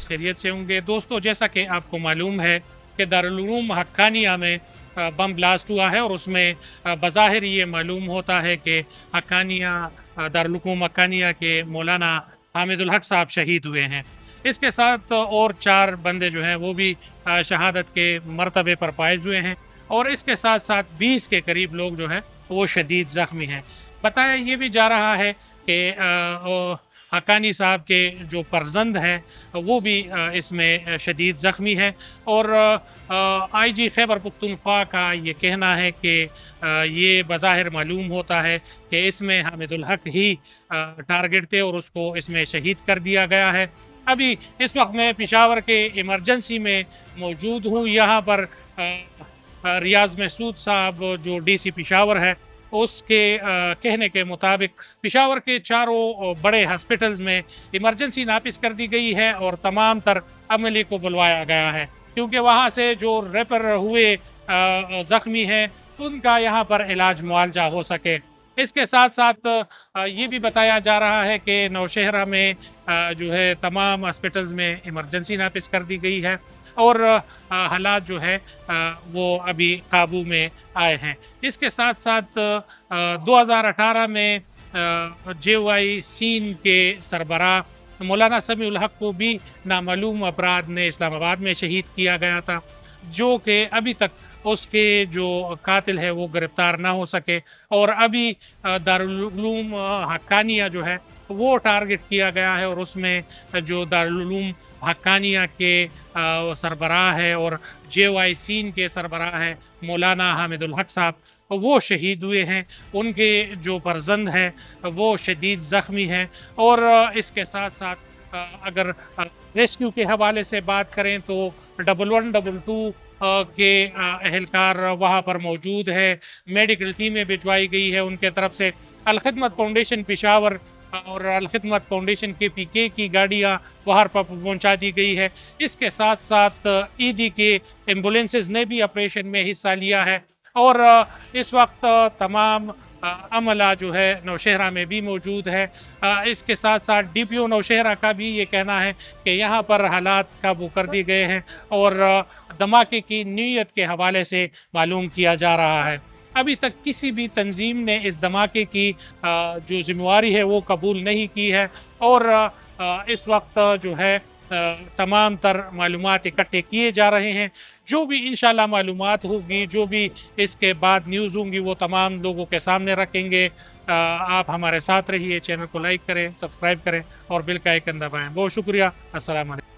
खैरियत से होंगे। दोस्तों, जैसा कि आपको मालूम है कि दारुल उलूम हक्कानिया में बम ब्लास्ट हुआ है और उसमें बज़ाहिर ये मालूम होता है कि दारुल उलूम हक्कानिया के मौलाना हामिदुल हक साहब शहीद हुए हैं। इसके साथ और 4 बंदे जो हैं वो भी शहादत के मर्तबे पर फाइज हुए हैं और इसके साथ साथ 20 के करीब लोग जो हैं वो शदीद ज़ख्मी हैं। बताया ये भी जा रहा है कि हक्कानी साहब के जो फर्जंद हैं वो भी इसमें शदीद ज़ख्मी है और IG खैबर पख्तूनख्वा का ये कहना है कि ये बज़ाहिर मालूम होता है कि इसमें हामिदुल हक ही टारगेट थे और उसको इसमें शहीद कर दिया गया है। अभी इस वक्त मैं पेशावर के इमरजेंसी में मौजूद हूँ। यहाँ पर रियाज महसूद साहब जो DC पेशावर है उसके कहने के मुताबिक पेशावर के चारों बड़े हॉस्पिटल्स में इमरजेंसी नाफिज कर दी गई है और तमाम तर अमले को बुलवाया गया है क्योंकि वहाँ से जो रेपर हुए ज़ख्मी हैं उनका यहाँ पर इलाज मुआवजा हो सके। इसके साथ साथ ये भी बताया जा रहा है कि नौशहरा में जो है तमाम हॉस्पिटल्स में इमरजेंसी नाफिज कर दी गई है और हालात जो है वो अभी काबू में आए हैं। इसके साथ साथ 2018 में JOI सीन के सरबराह मौलाना समीउल हक को भी नामालूम अपराध ने इस्लामाबाद में शहीद किया गया था, जो कि अभी तक उसके जो कातिल है वो गिरफ्तार ना हो सके और अभी दारुल उलूम हक्कानिया जो है वो टारगेट किया गया है और उसमें जो दारुल उलूम हक्कानिया के सरबराह है और JOI सीन के सरबराह है मौलाना हामिदुल हक साहब वो शहीद हुए हैं। उनके जो फर्जंद हैं वो शदीद ज़ख्मी हैं और इसके साथ साथ अगर रेस्क्यू के हवाले से बात करें तो 1122 के अहलकार वहाँ पर मौजूद है। मेडिकल टीमें भिजवाई गई है उनके तरफ से। अल खिदमत फाउंडेशन पेशावर और अल खिदमत फाउंडेशन KPK की गाड़ियाँ वहाँ पर पहुँचा दी गई है। इसके साथ साथ ED के एम्बुलेंसेस ने भी ऑपरेशन में हिस्सा लिया है और इस वक्त तमाम अमला जो है नौशहरा में भी मौजूद है। इसके साथ साथ DPO नौशहरा का भी ये कहना है कि यहाँ पर हालात काबू कर दिए गए हैं और धमाके की नीयत के हवाले से मालूम किया जा रहा है। अभी तक किसी भी तंजीम ने इस धमाके की जो जिम्मेवारी है वो कबूल नहीं की है और इस वक्त जो है तमाम तर मालूमात इकट्ठे किए जा रहे हैं। जो भी इंशाल्लाह मालूमात होगी, जो भी इसके बाद न्यूज़ होंगी वो तमाम लोगों के सामने रखेंगे। आप हमारे साथ रहिए, चैनल को लाइक करें, सब्सक्राइब करें और बेल का आइकन दबाएं। बहुत शुक्रिया। अस्सलाम वालेकुम।